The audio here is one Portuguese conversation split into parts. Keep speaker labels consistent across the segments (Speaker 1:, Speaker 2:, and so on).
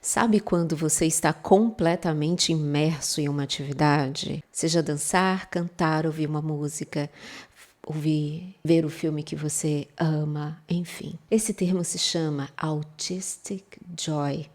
Speaker 1: Sabe quando você está completamente imerso em uma atividade? Seja dançar, cantar, ouvir uma música, ver o filme que você ama, enfim. Esse termo se chama Autistic Joy.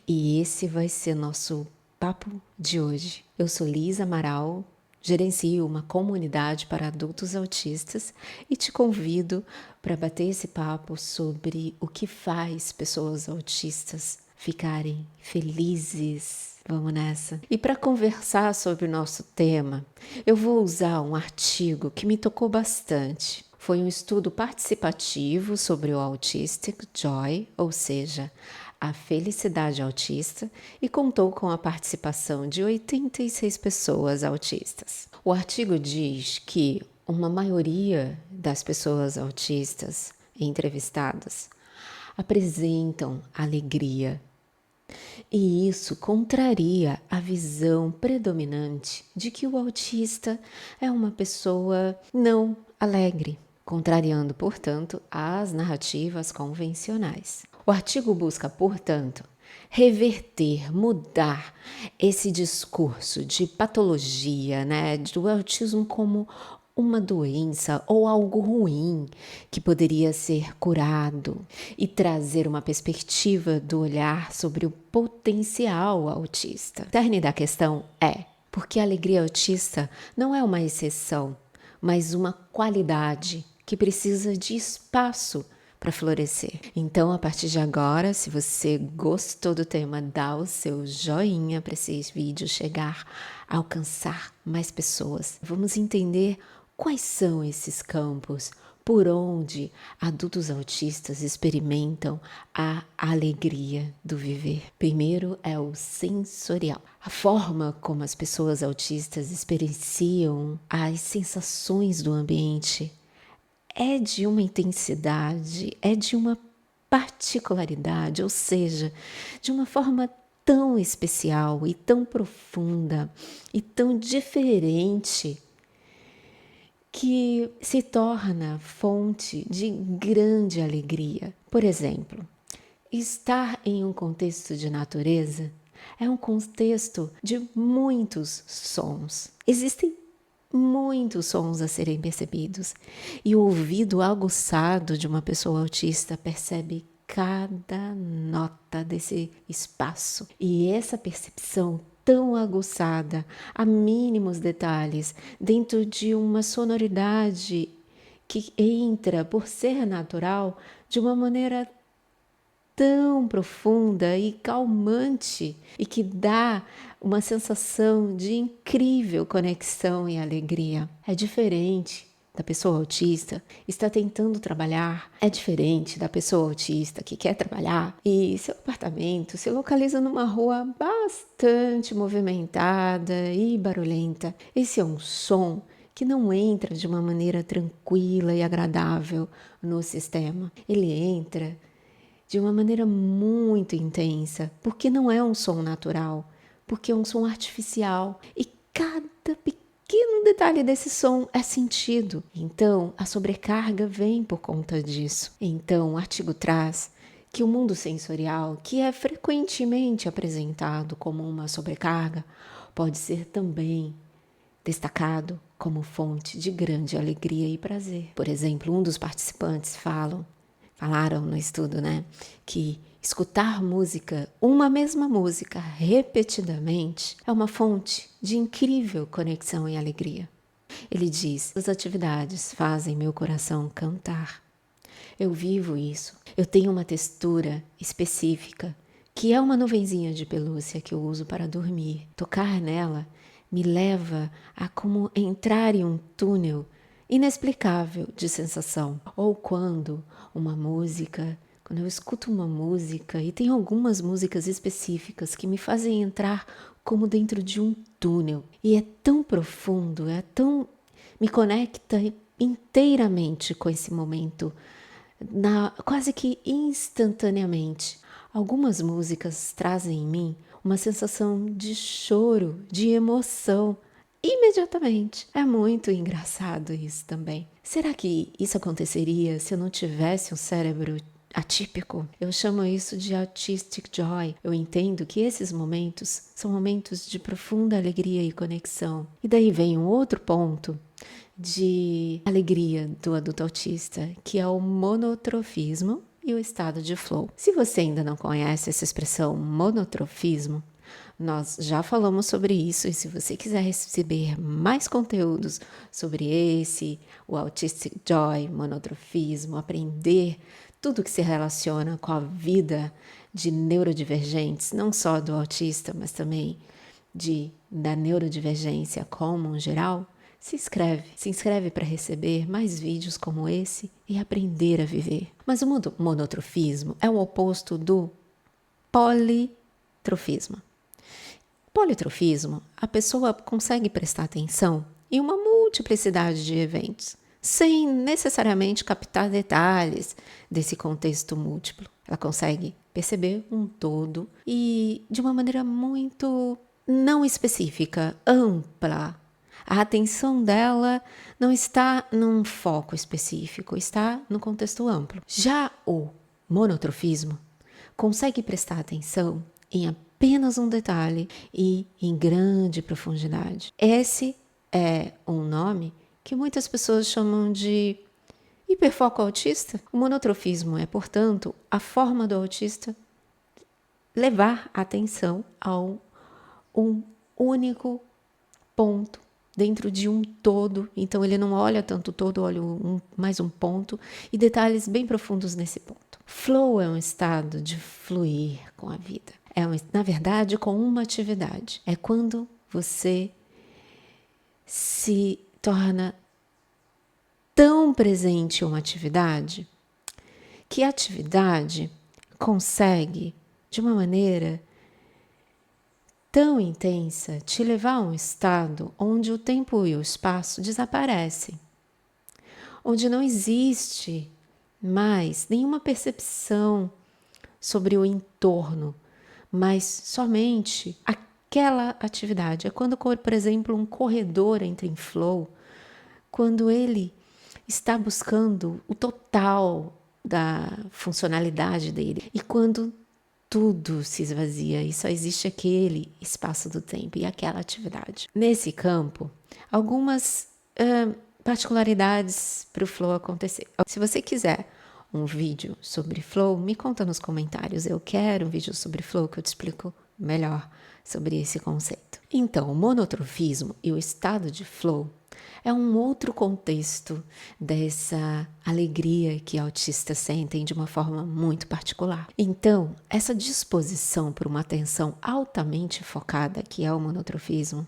Speaker 1: E esse vai ser nosso papo de hoje. Eu sou Lisa Amaral, gerencio uma comunidade para adultos autistas e te convido para bater esse papo sobre o que faz pessoas autistas ficarem felizes. Vamos nessa? E para conversar sobre o nosso tema, eu vou usar um artigo que me tocou bastante. Foi um estudo participativo sobre o Autistic Joy, ou seja, a felicidade autista, e contou com a participação de 86 pessoas autistas. O artigo diz que uma maioria das pessoas autistas entrevistadas apresentam alegria. E isso contraria a visão predominante de que o autista é uma pessoa não alegre, contrariando, portanto, as narrativas convencionais. O artigo busca, portanto, reverter, mudar esse discurso de patologia, do autismo como uma doença ou algo ruim que poderia ser curado e trazer uma perspectiva do olhar sobre o potencial autista. O cerne da questão é porque a alegria autista não é uma exceção, mas uma qualidade que precisa de espaço para florescer. Então, a partir de agora, se você gostou do tema, dá o seu joinha para esse vídeo chegar a alcançar mais pessoas. Vamos entender quais são esses campos por onde adultos autistas experimentam a alegria do viver. Primeiro é o sensorial. A forma como as pessoas autistas experienciam as sensações do ambiente é de uma intensidade, é de uma particularidade, ou seja, de uma forma tão especial e tão profunda e tão diferente que se torna fonte de grande alegria. Por exemplo, estar em um contexto de natureza é um contexto de muitos sons. Existem muitos sons a serem percebidos e o ouvido aguçado de uma pessoa autista percebe cada nota desse espaço. E essa percepção tão aguçada a mínimos detalhes dentro de uma sonoridade que entra por ser natural de uma maneira tão profunda e calmante e que dá uma sensação de incrível conexão e alegria. É diferente da pessoa autista está tentando trabalhar, é diferente da pessoa autista que quer trabalhar e seu apartamento se localiza numa rua bastante movimentada e barulhenta. Esse é um som que não entra de uma maneira tranquila e agradável no sistema. Ele entra de uma maneira muito intensa, porque não é um som natural, porque é um som artificial e cada pequeno detalhe desse som é sentido. Então, a sobrecarga vem por conta disso. Então, o artigo traz que o mundo sensorial, que é frequentemente apresentado como uma sobrecarga, pode ser também destacado como fonte de grande alegria e prazer. Por exemplo, um dos participantes falaram no estudo, que escutar música, uma mesma música, repetidamente, é uma fonte de incrível conexão e alegria. Ele diz: as atividades fazem meu coração cantar. Eu vivo isso. Eu tenho uma textura específica, que é uma nuvenzinha de pelúcia que eu uso para dormir. Tocar nela me leva a como entrar em um túnel inexplicável de sensação. Ou quando eu escuto uma música, e tem algumas músicas específicas que me fazem entrar como dentro de um túnel. E é tão profundo, me conecta inteiramente com esse momento, quase que instantaneamente. Algumas músicas trazem em mim uma sensação de choro, de emoção, imediatamente. É muito engraçado isso também. Será que isso aconteceria se eu não tivesse um cérebro atípico. Eu chamo isso de autistic joy. Eu entendo que esses momentos são momentos de profunda alegria e conexão. E daí vem um outro ponto de alegria do adulto autista, que é o monotrofismo e o estado de flow. Se você ainda não conhece essa expressão monotrofismo, nós já falamos sobre isso, e se você quiser receber mais conteúdos sobre o Autistic Joy, monotrofismo, aprender tudo que se relaciona com a vida de neurodivergentes, não só do autista, mas também da neurodivergência como em geral, se inscreve para receber mais vídeos como esse e aprender a viver. Mas o monotrofismo é o oposto do politrofismo. Politrofismo, a pessoa consegue prestar atenção em uma multiplicidade de eventos, sem necessariamente captar detalhes desse contexto múltiplo. Ela consegue perceber um todo e de uma maneira muito não específica, ampla. A atenção dela não está num foco específico, está no contexto amplo. Já o monotrofismo consegue prestar atenção em apenas um detalhe e em grande profundidade. Esse é um nome que muitas pessoas chamam de hiperfoco autista. O monotrofismo é, portanto, a forma do autista levar a atenção a um único ponto dentro de um todo. Então ele não olha tanto o todo, olha mais um ponto e detalhes bem profundos nesse ponto. Flow é um estado de fluir com a vida. Na verdade, com uma atividade. É quando você se torna tão presente em uma atividade que a atividade consegue, de uma maneira tão intensa, te levar a um estado onde o tempo e o espaço desaparecem, onde não existe mais nenhuma percepção sobre o entorno, mas somente aquela atividade. É quando, por exemplo, um corredor entra em flow, quando ele está buscando o total da funcionalidade dele e quando tudo se esvazia e só existe aquele espaço do tempo e aquela atividade. Nesse campo, algumas particularidades para o flow acontecer. Se você quiser um vídeo sobre flow, me conta nos comentários. Eu quero um vídeo sobre flow que eu te explico melhor sobre esse conceito. Então, o monotrofismo e o estado de flow é um outro contexto dessa alegria que autistas sentem de uma forma muito particular. Então, essa disposição por uma atenção altamente focada, que é o monotrofismo,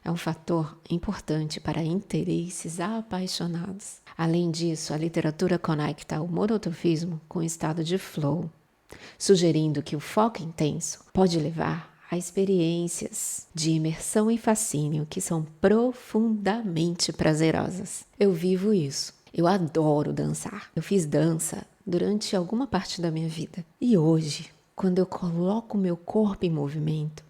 Speaker 1: é um fator importante para interesses apaixonados. Além disso, a literatura conecta o monotrofismo com o estado de flow, sugerindo que o foco intenso pode levar a experiências de imersão e fascínio que são profundamente prazerosas. Eu vivo isso. Eu adoro dançar. Eu fiz dança durante alguma parte da minha vida. E hoje, quando eu coloco meu corpo em movimento,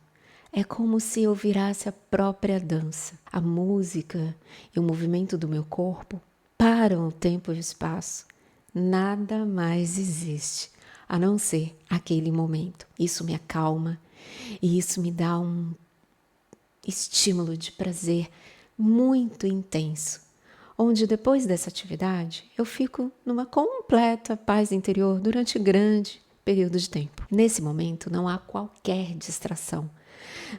Speaker 1: é como se eu virasse a própria dança. A música e o movimento do meu corpo param o tempo e o espaço. Nada mais existe a não ser aquele momento. Isso me acalma e isso me dá um estímulo de prazer muito intenso, onde depois dessa atividade eu fico numa completa paz interior durante grande período de tempo. Nesse momento não há qualquer distração,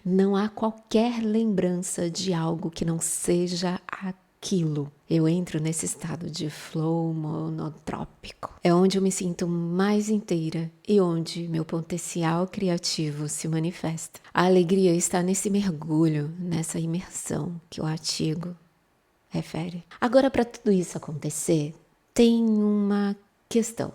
Speaker 1: não há qualquer lembrança de algo que não seja aquilo. Eu entro nesse estado de flow monotrópico. É onde eu me sinto mais inteira e onde meu potencial criativo se manifesta. A alegria está nesse mergulho, nessa imersão que o artigo refere. Agora, para tudo isso acontecer, tem uma questão.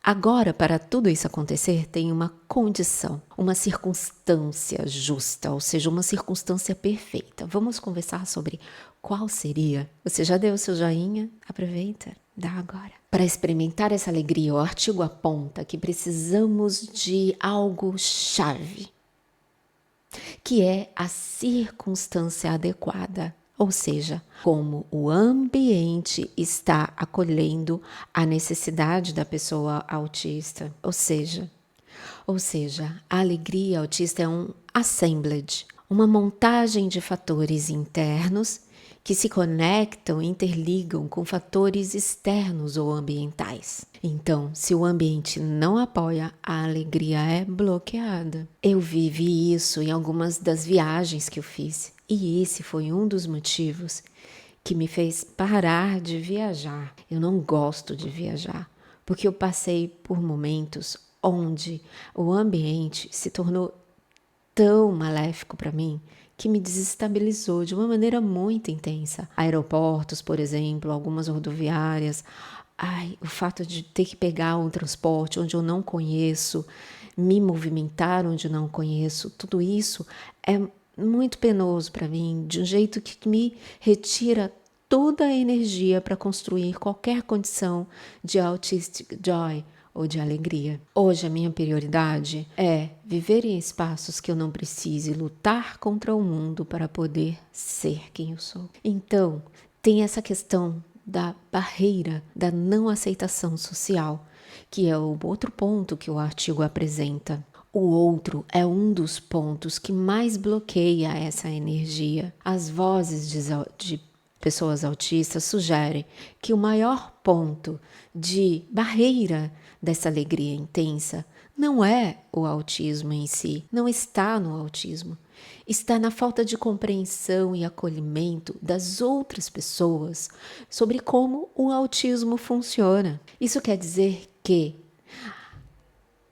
Speaker 1: Agora, para tudo isso acontecer, tem uma condição, uma circunstância justa, ou seja, uma circunstância perfeita. Vamos conversar sobre qual seria. Você já deu o seu joinha? Aproveita, dá agora. Para experimentar essa alegria, o artigo aponta que precisamos de algo chave, que é a circunstância adequada, ou seja, como o ambiente está acolhendo a necessidade da pessoa autista. Ou seja, a alegria autista é um assemblage, uma montagem de fatores internos que se conectam e interligam com fatores externos ou ambientais. Então, se o ambiente não apoia, a alegria é bloqueada. Eu vivi isso em algumas das viagens que eu fiz, e esse foi um dos motivos que me fez parar de viajar. Eu não gosto de viajar, porque eu passei por momentos onde o ambiente se tornou tão maléfico para mim que me desestabilizou de uma maneira muito intensa. Aeroportos, por exemplo, algumas rodoviárias, o fato de ter que pegar um transporte onde eu não conheço, me movimentar onde eu não conheço, tudo isso é muito penoso para mim, de um jeito que me retira toda a energia para construir qualquer condição de autistic joy ou de alegria. Hoje a minha prioridade é viver em espaços que eu não precise lutar contra o mundo para poder ser quem eu sou. Então, tem essa questão da barreira, da não aceitação social, que é o outro ponto que o artigo apresenta. O outro é um dos pontos que mais bloqueia essa energia. As vozes de pessoas autistas sugerem que o maior ponto de barreira dessa alegria intensa não é o autismo em si, não está no autismo. Está na falta de compreensão e acolhimento das outras pessoas sobre como o autismo funciona. Isso quer dizer que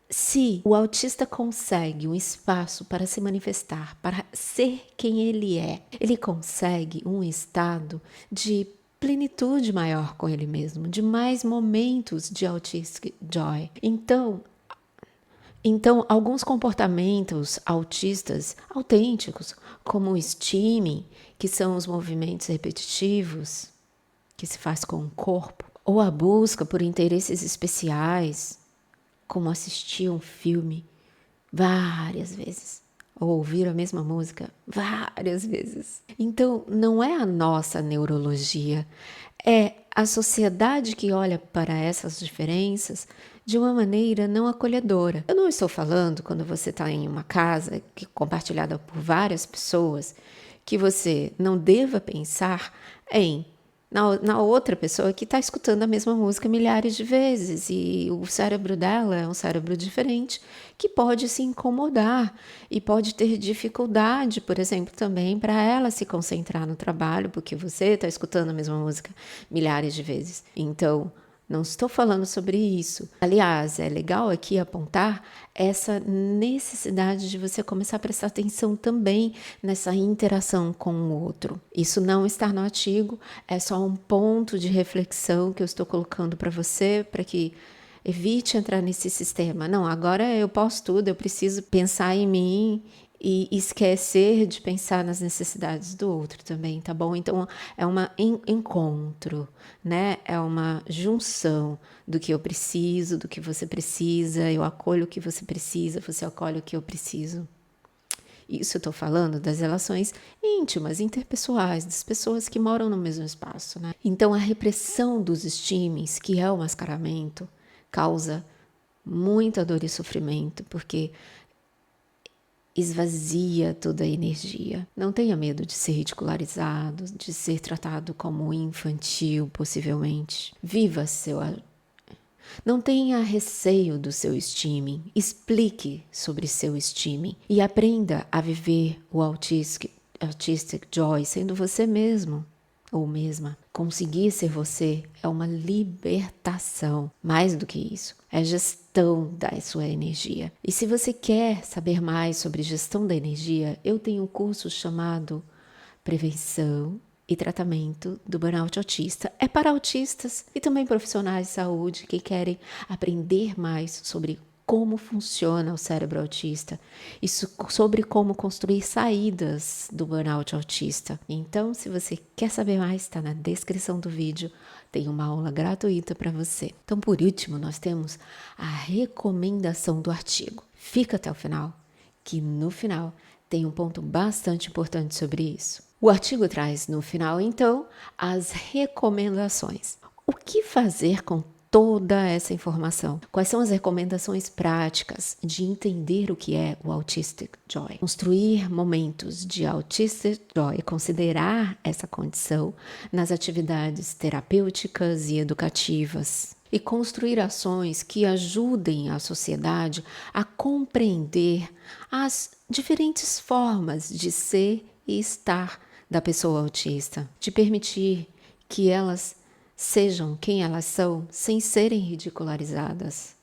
Speaker 1: se o autista consegue um espaço para se manifestar, para ser quem ele é, ele consegue um estado de plenitude maior com ele mesmo, de mais momentos de autistic joy. Então, alguns comportamentos autistas autênticos, como o stimming, que são os movimentos repetitivos que se faz com o corpo, ou a busca por interesses especiais, como assistir um filme várias vezes, ou ouvir a mesma música várias vezes. Então, não é a nossa neurologia, é a sociedade que olha para essas diferenças de uma maneira não acolhedora. Eu não estou falando quando você está em uma casa compartilhada por várias pessoas, que você não deva pensar na outra pessoa que está escutando a mesma música milhares de vezes, e o cérebro dela é um cérebro diferente que pode se incomodar e pode ter dificuldade, por exemplo, também para ela se concentrar no trabalho, porque você está escutando a mesma música milhares de vezes. Então, não estou falando sobre isso. Aliás, é legal aqui apontar essa necessidade de você começar a prestar atenção também nessa interação com o outro. Isso não está no artigo, é só um ponto de reflexão que eu estou colocando para você, para que evite entrar nesse sistema. Não, agora eu posso tudo, eu preciso pensar em mim e esquecer de pensar nas necessidades do outro também, tá bom? Então, é um encontro, né? É uma junção do que eu preciso, do que você precisa, eu acolho o que você precisa, você acolhe o que eu preciso. Isso eu estou falando das relações íntimas, interpessoais, das pessoas que moram no mesmo espaço, né? Então, a repressão dos estímulos, que é o mascaramento, causa muita dor e sofrimento, porque esvazia toda a energia. Não tenha medo de ser ridicularizado, de ser tratado como infantil, possivelmente. Viva seu... Não tenha receio do seu stimming. Explique sobre seu stimming e aprenda a viver o autistic joy sendo você mesmo ou mesma. Conseguir ser você é uma libertação. Mais do que isso, é gestão da sua energia. E se você quer saber mais sobre gestão da energia, eu tenho um curso chamado Prevenção e Tratamento do Burnout Autista. É para autistas e também profissionais de saúde que querem aprender mais sobre como funciona o cérebro autista e sobre como construir saídas do burnout autista. Então, se você quer saber mais, está na descrição do vídeo, tem uma aula gratuita para você. Então, por último, nós temos a recomendação do artigo. Fica até o final, que no final tem um ponto bastante importante sobre isso. O artigo traz no final, então, as recomendações. O que fazer com toda essa informação? Quais são as recomendações práticas de entender o que é o Autistic Joy? Construir momentos de Autistic Joy, considerar essa condição nas atividades terapêuticas e educativas. E construir ações que ajudem a sociedade a compreender as diferentes formas de ser e estar da pessoa autista, de permitir que elas sejam quem elas são sem serem ridicularizadas.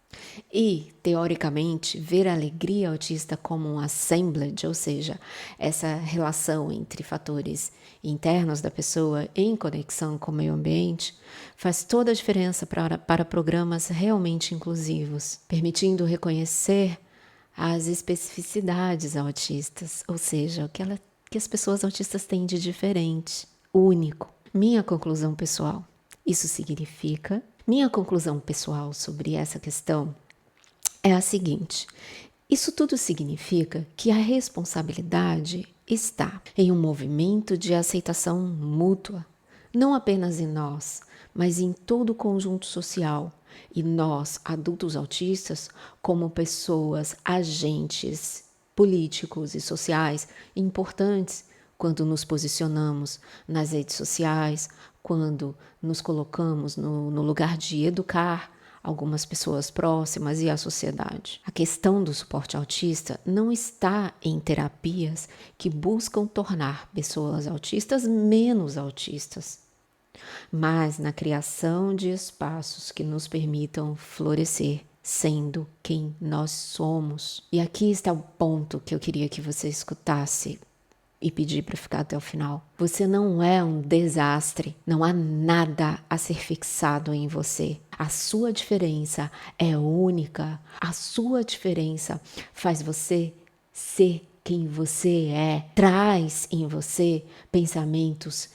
Speaker 1: E, teoricamente, ver a alegria autista como um assemblage, ou seja, essa relação entre fatores internos da pessoa em conexão com o meio ambiente, faz toda a diferença para programas realmente inclusivos, permitindo reconhecer as especificidades autistas, ou seja, que as pessoas autistas têm de diferente, único. Minha conclusão pessoal. Minha conclusão pessoal sobre essa questão é a seguinte: isso tudo significa que a responsabilidade está em um movimento de aceitação mútua, não apenas em nós, mas em todo o conjunto social, e nós, adultos autistas, como pessoas, agentes políticos e sociais importantes quando nos posicionamos nas redes sociais, quando nos colocamos no lugar de educar algumas pessoas próximas e a sociedade. A questão do suporte autista não está em terapias que buscam tornar pessoas autistas menos autistas, mas na criação de espaços que nos permitam florescer sendo quem nós somos. E aqui está o ponto que eu queria que você escutasse e pedir para ficar até o final. Você não é um desastre, não há nada a ser fixado em você. A sua diferença é única, a sua diferença faz você ser quem você é, traz em você pensamentos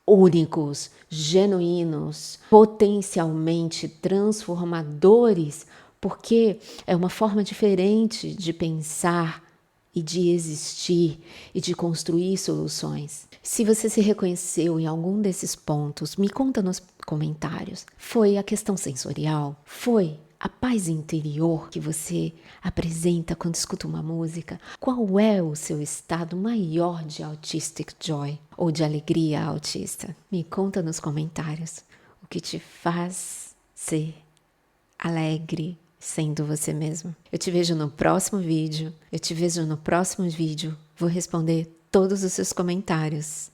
Speaker 1: únicos, genuínos, potencialmente transformadores, porque é uma forma diferente de pensar e de existir e de construir soluções. Se você se reconheceu em algum desses pontos, me conta nos comentários. Foi a questão sensorial? Foi a paz interior que você apresenta quando escuta uma música? Qual é o seu estado maior de autistic joy ou de alegria autista? Me conta nos comentários o que te faz ser alegre sendo você mesmo. Eu te vejo no próximo vídeo. Vou responder todos os seus comentários.